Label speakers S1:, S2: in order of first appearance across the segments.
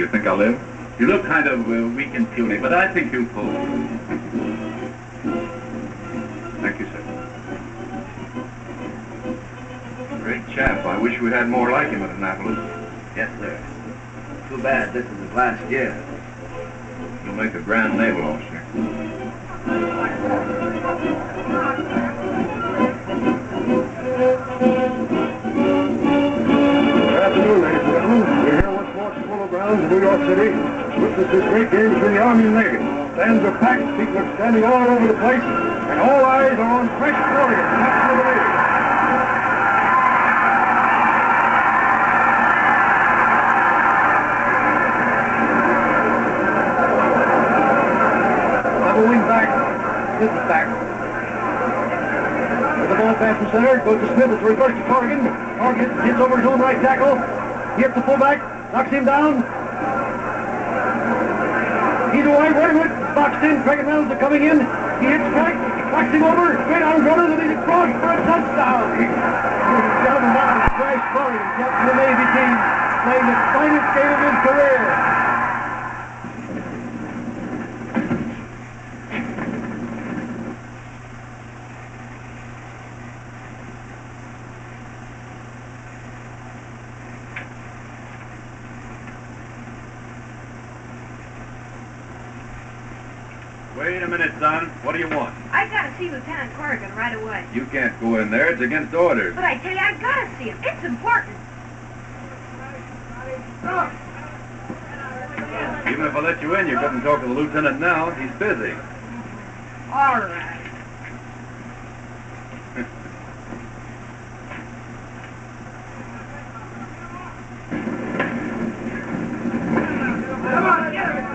S1: think I'll live?
S2: You look kind of weak and puny, but I think you'll pull.
S1: Thank you, sir. Great chap. I wish we had more like him at Annapolis.
S2: Yes, sir. Too bad this is his last year.
S1: He'll make a grand naval officer.
S3: Good afternoon, ladies and gentlemen. We're here once more at Polo Grounds in New York City. Witness this great game between the Army and Navy. Stands are packed, people are standing all over the place, and all eyes are on Fresh Corrigan, captain of the Navy. Double wing back. This is back. With the ball pass from center, goes to Smith, it's reversed to Corrigan. Corrigan hits over his own right tackle. He hits the fullback, knocks him down. He's away, wait a minute, boxed in, Craig and Reynolds are coming in. He hits Craig, knocks him over, straight on his runners, and he's across for a touchdown. Ladies and gentlemen, that is Fresh Corrigan, captain of the Navy team, playing the finest game of his career.
S1: Wait a minute, son. What do you want?
S4: I gotta see Lieutenant Corrigan right away.
S1: You can't go in there. It's against orders.
S4: But I tell you, I gotta see him. It's important.
S1: Even if I let you in, you couldn't talk to the lieutenant now. He's busy.
S4: All right.
S3: Come on, get him!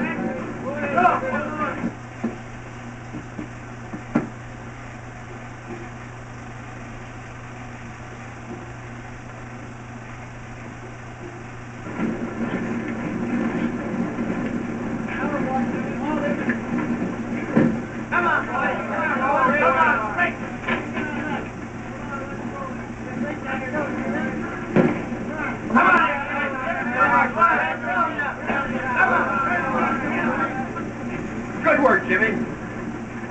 S3: Go!
S2: Good work, Jimmy.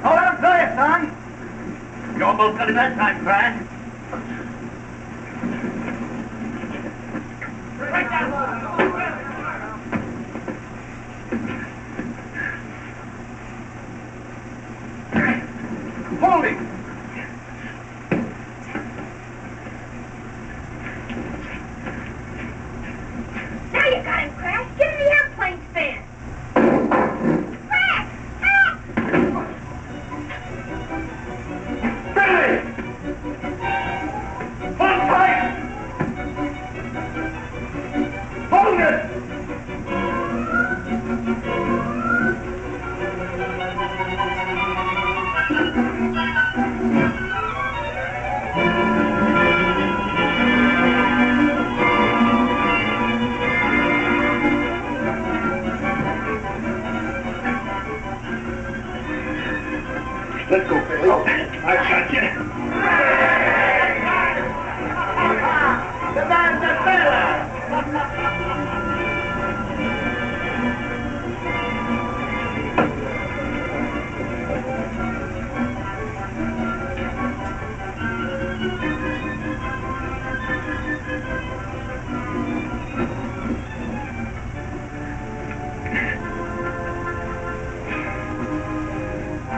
S2: Hold on for you, son. You almost got it that time, Pratt. Hold him.
S4: Now you got him, Crash. Get in the airplane stand. Crash! Help!
S3: Billy! Hold tight! Hold it! Let's go, Billy. Oh, I got you. The man's a sailor.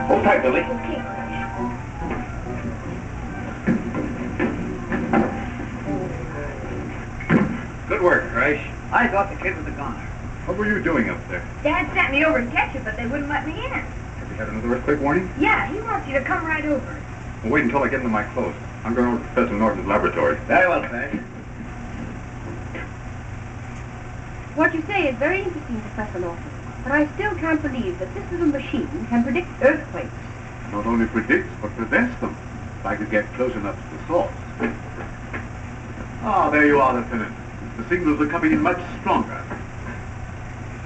S3: Hold tight, Billy.
S4: Okay, Crash.
S1: Good work, Crash.
S2: I thought the kid was a goner.
S1: What were you doing up there?
S4: Dad sent me over to catch you, but they wouldn't let me in.
S1: Have you had another earthquake warning?
S4: Yeah, he wants you to come right over.
S1: Well, wait until I get into my clothes. I'm going over to Professor Norton's laboratory.
S2: Very well, Crash.
S5: What you say is very interesting, Professor Norton, but I still can't believe that this little machine can predict earthquakes.
S1: Not only predicts, but prevents them. If I could get close enough to the source. Ah, there you are, Lieutenant. The signals are coming in much stronger.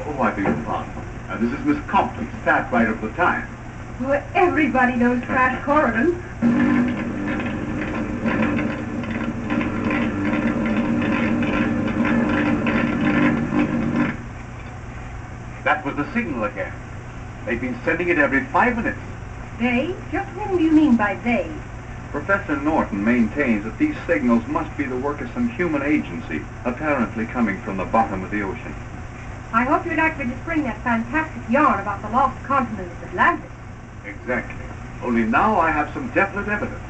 S1: Oh, I beg your pardon. This is Miss Compton, staff writer of the Times.
S5: Well, everybody knows Crash Corrigan.
S1: the signal again. They've been sending it every 5 minutes.
S5: They? Just whom do you mean by they?
S1: Professor Norton maintains that these signals must be the work of some human agency, apparently coming from the bottom of the ocean.
S5: I hope you'd like me to spring that fantastic yarn about the lost continent of Atlantis.
S1: Exactly. Only now I have some definite evidence.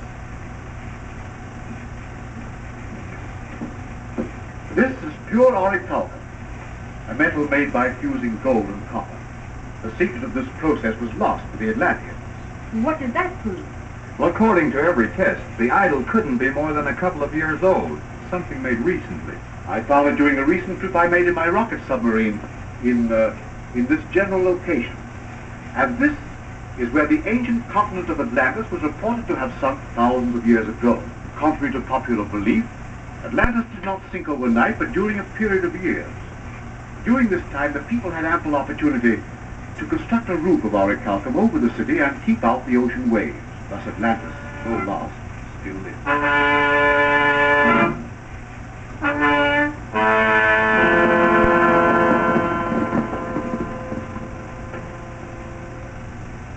S1: This is pure orichalcum, a metal made by fusing gold and copper. The secret of this process was lost to the Atlanteans.
S5: What does that prove?
S1: Well, according to every test, the idol couldn't be more than a couple of years old, something made recently. I found it during a recent trip I made in my rocket submarine in this general location. And this is where the ancient continent of Atlantis was reported to have sunk thousands of years ago. Contrary to popular belief, Atlantis did not sink overnight, but during a period of years. During this time, the people had ample opportunity to construct a roof of orichalcum over the city and keep out the ocean waves. Thus Atlantis, though lost, still lives.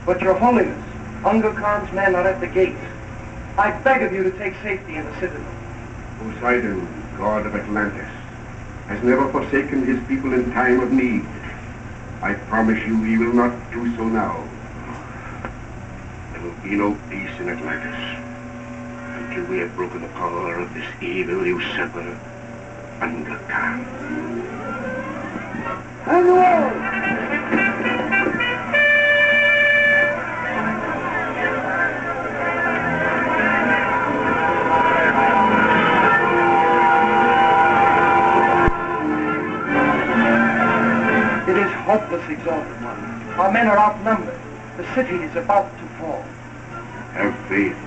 S3: But Your Holiness, Unga Khan's men are at the gates. I beg of you to take safety in the citadel.
S6: Poseidon, god of Atlantis, has never forsaken his people in time of need. I promise you he will not do so now. There will be no peace in Atlantis until we have broken the power of this evil usurper, Unga Khan.
S3: And the wall! It is hopeless, Exalted One. Our men are outnumbered. The city is about to fall.
S6: Have faith.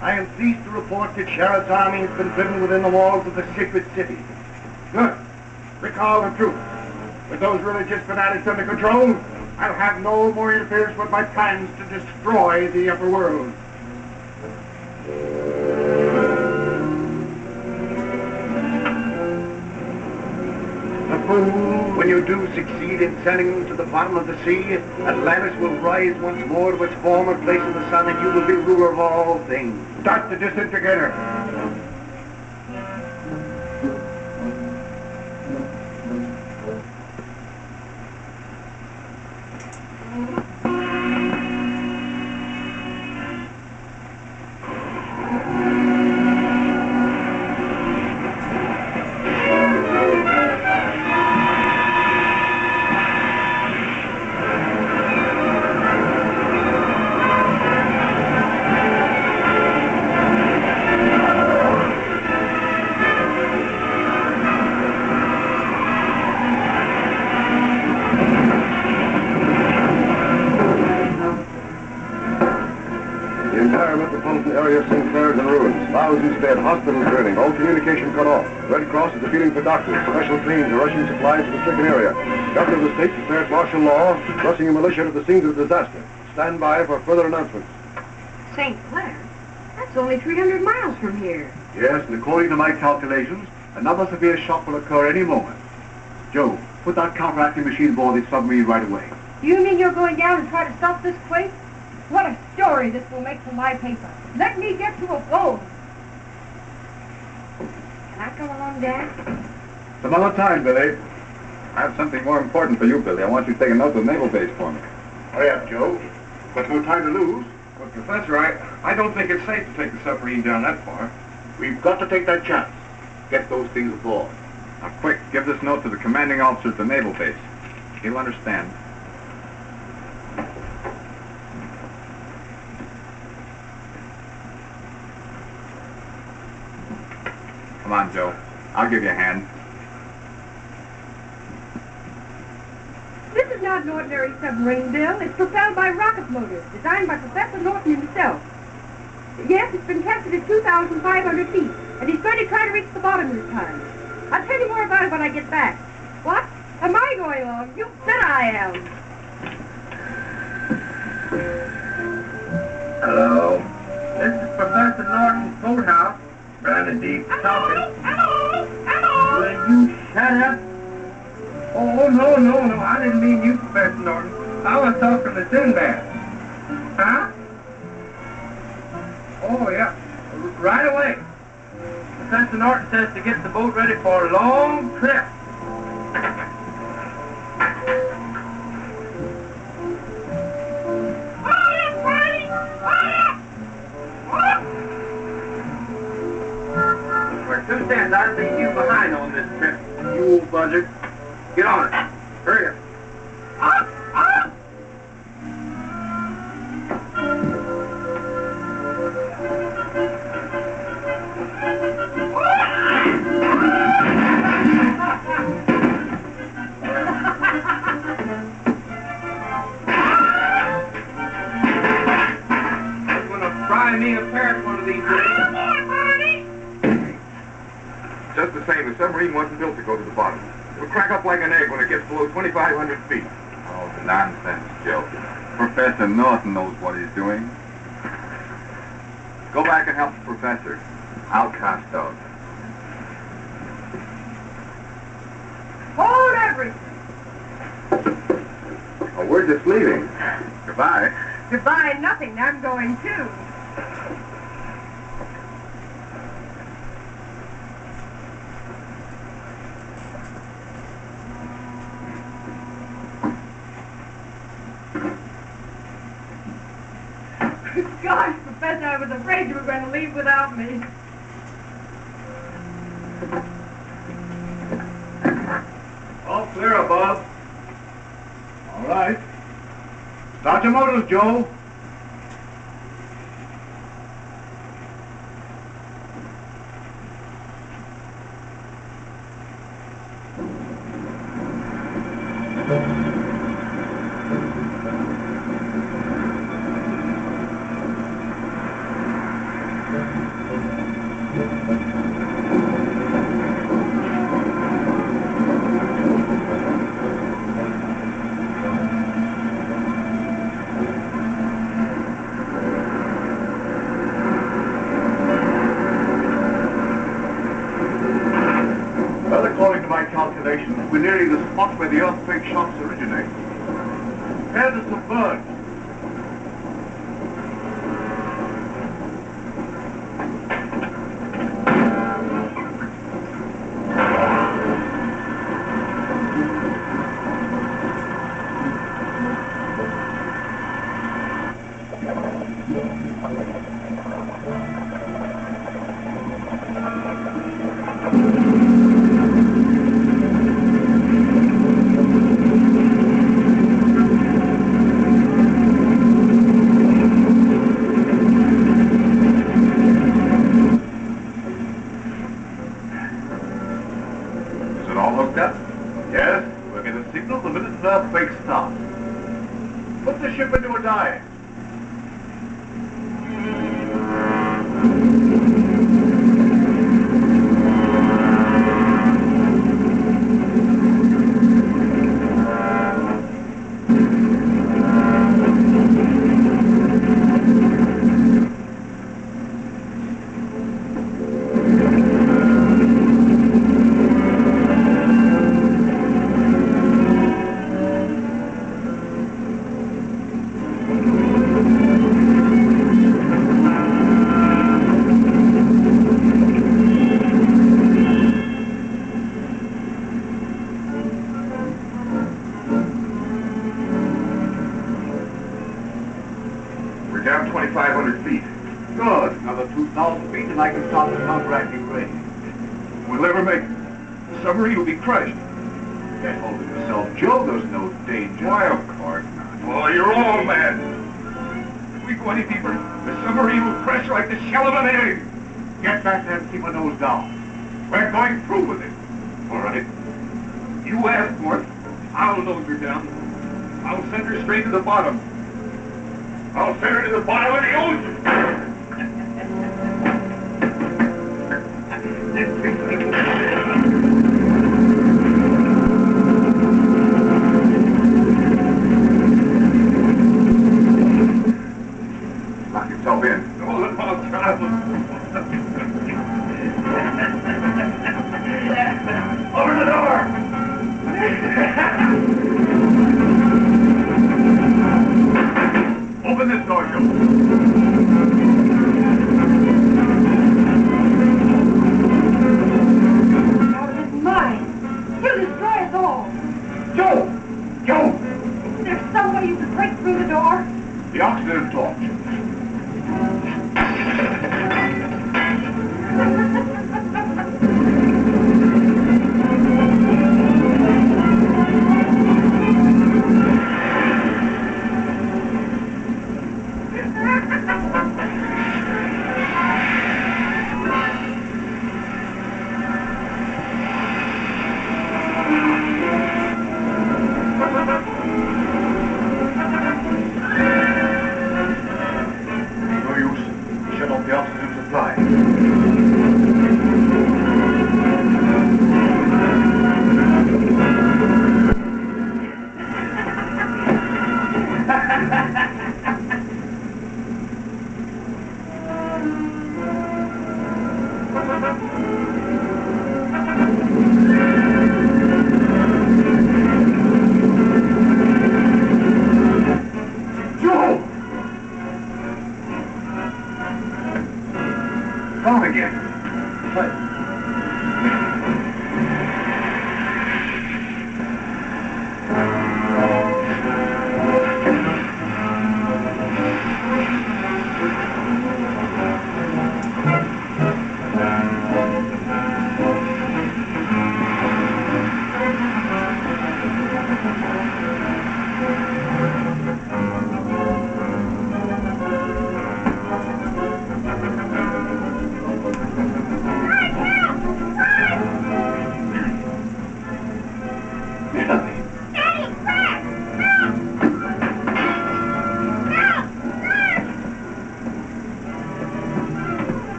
S3: I am pleased to report that Sharad's army has been driven within the walls of the sacred city. Good. Recall the troops. With those religious fanatics under control, I'll have no more interference with my plans to destroy the upper world. When you do succeed in sending them to the bottom of the sea, Atlantis will rise once more to its former place in the sun, and you will be ruler of all things. Start the disintegrator.
S6: Thousands dead, hospitals burning, all communication cut off. Red Cross is appealing for doctors. Special planes are rushing supplies to the stricken area. Governor of the state declared martial law, rushing a militia to the scenes of the disaster. Stand by for further announcements.
S5: St. Clair? That's only 300 miles from here.
S1: Yes, and according to my calculations, another severe shock will occur any moment. Joe, put that counteracting machine aboard the submarine right away.
S5: Do you mean you're going down and try to stop this quake? What a story this will make for my paper. Let me get to a boat. Can I come along, Dad?
S1: Some other time, Billy. I have something more important for you, Billy. I want you to take a note to the naval base for me.
S6: Hurry up, Joe. There's no time to lose.
S3: But, Professor, I don't think it's safe to take the submarine down that far.
S6: We've got to take that chance. Get those things aboard.
S1: Now, quick, give this note to the commanding officer at the naval base. He'll understand. Come on, Joe. I'll give you a hand.
S5: This is not an ordinary submarine, Bill. It's propelled by rocket motors, designed by Professor Norton himself. Yes, it's been tested at 2,500 feet, and he's going to try to reach the bottom this time. I'll tell you more about it when I get back. What? Am I going along? You bet I am.
S2: Hello. This is Professor Norton's boathouse. Brandon Deep talking.
S5: Hello!
S2: Will you shut up? Oh, no. I didn't mean you, Professor Norton. I was talking to Sinbad. Huh? Oh, yeah. Right away. Professor Norton says to get the boat ready for a long trip. For 2 cents, I'll leave you behind on this trip, you old buzzard. Get on it. Hurry up. I'm gonna fry me a parrot one of these days.
S1: Just the same, the submarine wasn't built to go to the bottom. It'll crack up like an egg when it gets below 2,500 feet. Oh, nonsense, Joe. Professor Norton knows what he's doing. Go back and help the professor. I'll cast out.
S5: Hold everything.
S1: Oh, we're just leaving. Goodbye.
S5: Goodbye, nothing. I'm going too. Gosh, Professor, I was afraid you were going to leave without me.
S3: All clear above. All right. Start your motors, Joe.
S1: According to my calculations, we're nearly the spot where the earthquake shocks originate.
S3: Prepare to submerge.
S1: Yes, we'll get a signal the minute the earthquake starts. Put the ship into a dive. Good. Another 2,000 feet and I can stop the counteracting ray. We'll never make it. The submarine will be crushed. Can't hold it yourself, Joe. There's no danger. Why, of course not. Oh, you're all mad. If we go any deeper, the submarine will crash like the shell of an egg. Get back there and keep a nose down. We're going through with it. All right. You asked for it. I'll nose her down. I'll send her straight to the bottom. I'll send her to the bottom of the ocean. Lock yourself in. Oh, I'll try. Over the door! Open this door, Joe.
S5: Now it's mine. He'll destroy us all.
S1: Joe! Joe!
S5: Is there some way you can break through the door?
S1: The oxygen torch. No use. Shut off the oxygen supply. Gone again. What?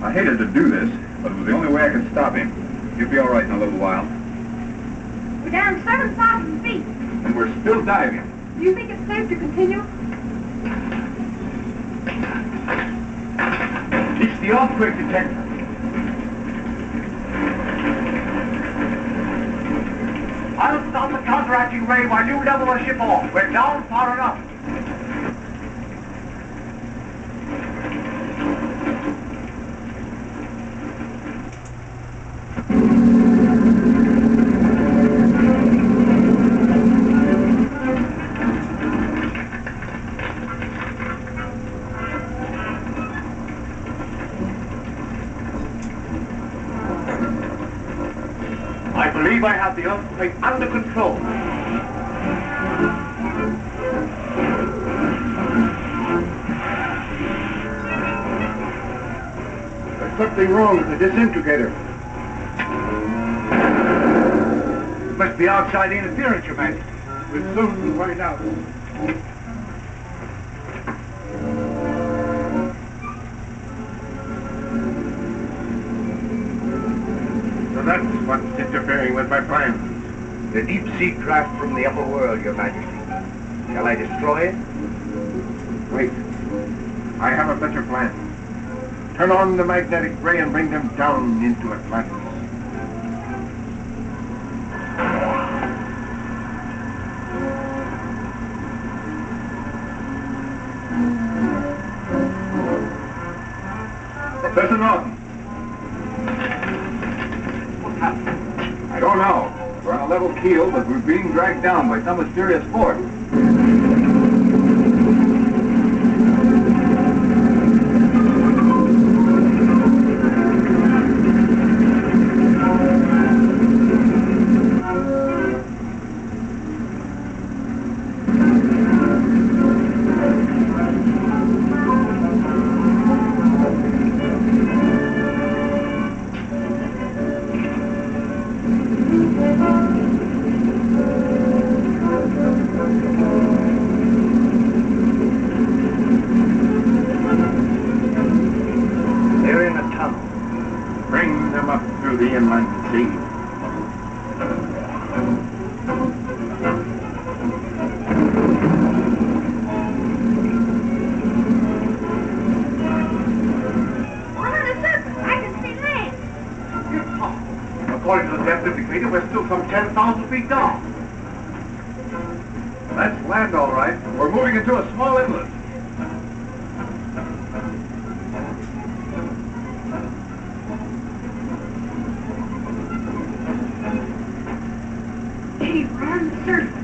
S1: I hated to do this, but it was the only way I could stop him. He'll be all right in a little while.
S5: We're down 7,000 feet.
S1: And we're still diving.
S5: Do you think it's safe to continue?
S1: It's the earthquake detector. I'll stop the counteracting ray while you level the ship off. We're down far enough. I believe I have the earthquake under control. There's something wrong with the disintegrator. Must be outside interference, Your Majesty. We'll soon find out. So that's what's interfering with my plans. The deep-sea craft from the upper world, Your Majesty.
S2: Shall I destroy it?
S6: Wait. I have a better plan. Turn on the magnetic ray and bring them down into Atlantis.
S1: Professor Norton.
S6: What's happened?
S1: I don't know. We're on a level keel, but we're being dragged down by some mysterious force.
S2: They're in a tunnel.
S6: Bring them up through the inland sea.
S4: We're on a surface. I can see land.
S1: According to the depth indicator, we're still some 10,000 feet down. That's land, all right. We're moving into a small inlet.
S5: Gee, we're on the surface.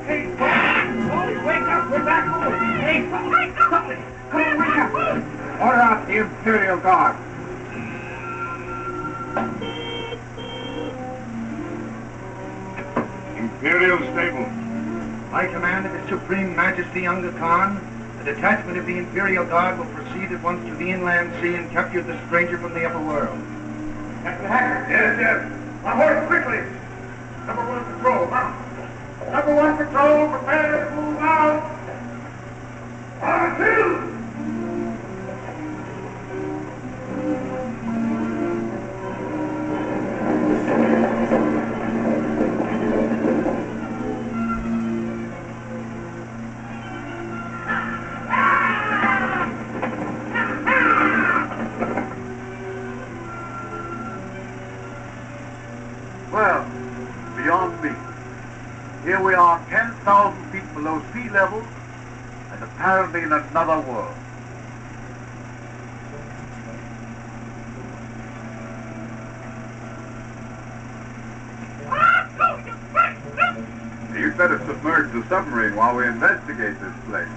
S2: Hey, Polly, wake up! We're back home! Hey, Polly! Come on, wake up! Order out the Imperial Guard.
S6: Imperial stables.
S2: By command of His Supreme Majesty Unga Khan, a detachment of the Imperial Guard will proceed at once to the inland sea and capture the stranger from the upper world.
S6: Captain Hacker. Yes, yes. My horse, quickly. Number 1 patrol, mount. Number 1 patrol, prepare to move out. On 2.
S1: Well, beyond me. Here we are 10,000 feet below sea level, and apparently in another world. You'd better submerge the submarine while we investigate this place.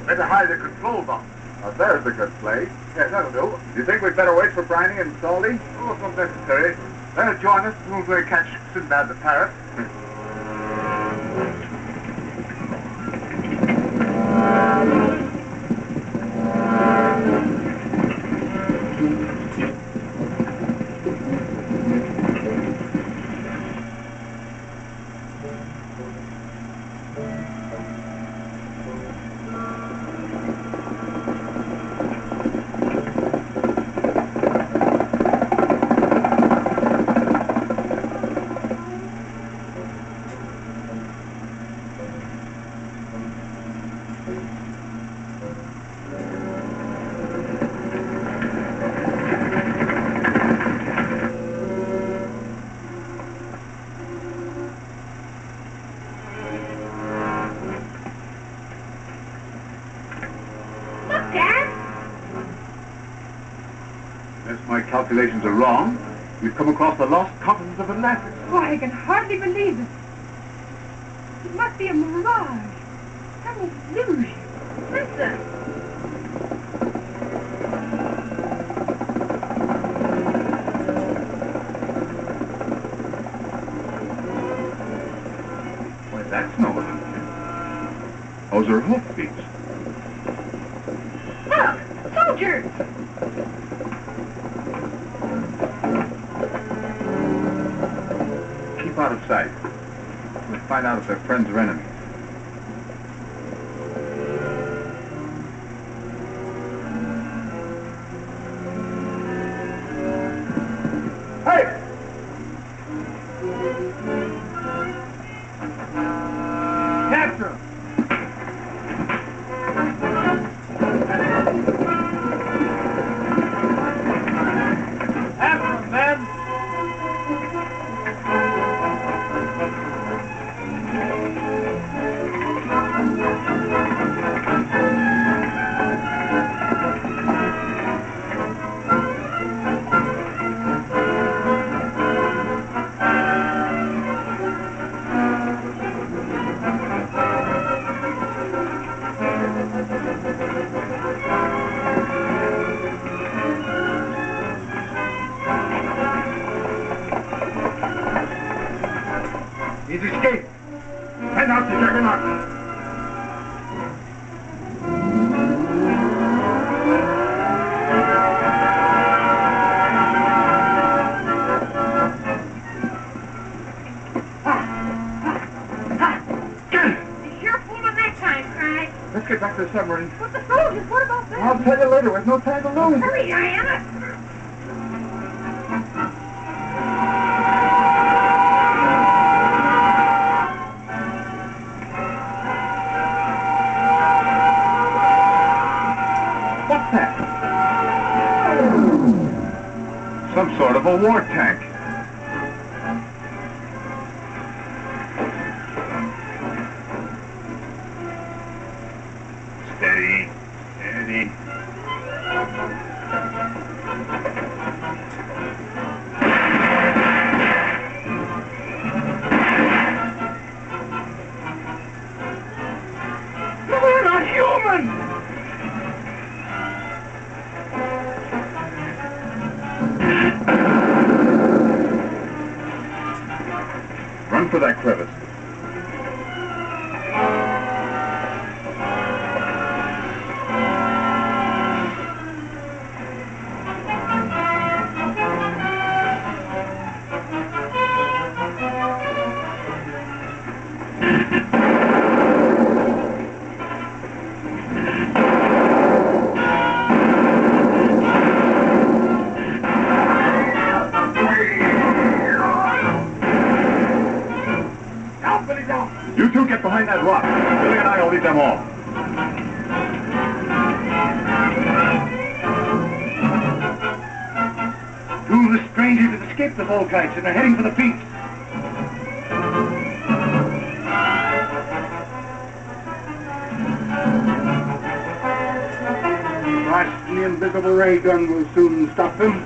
S1: Better hide the control box. Now there's a good place. Yes, that'll do. Do you think we'd better wait for Briny and Salty? Oh, it's not necessary. They'll join us as soon as we catch Sinbad the parrot. Unless my calculations are wrong, we've come across the lost continent of Atlantis.
S5: Why, I can hardly believe it. It must be a mirage. Some illusion. Listen.
S1: Why, that's no illusion. Those are hoofbeats.
S5: Look! Soldiers!
S1: out of sight. We'll find out if they're friends or enemies.
S3: Hey! Capture him! After him, men!
S2: He's escaped. Send out the juggernaut.
S4: You sure pulled him that time, Craig.
S1: Let's get back to the submarine.
S5: But the soldiers, what about them?
S1: I'll tell you later. There's no time to lose.
S4: Hurry, Diana.
S1: What's that? Some sort of a war tank. Steady. Steady.
S2: They're not human!
S1: Run for that crevice. You two get behind that rock. Billy and I will lead them off.
S2: Two of the strangers have escaped the Volkites and are heading for the beach.
S6: Perhaps the invisible ray gun will soon stop them.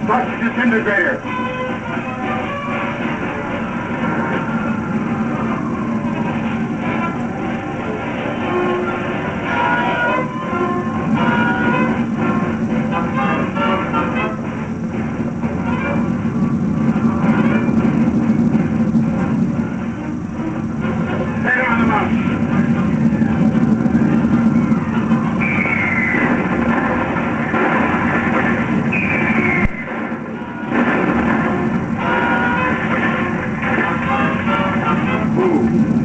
S1: Start the disintegrator.
S2: Set him on the mountain.
S1: Move.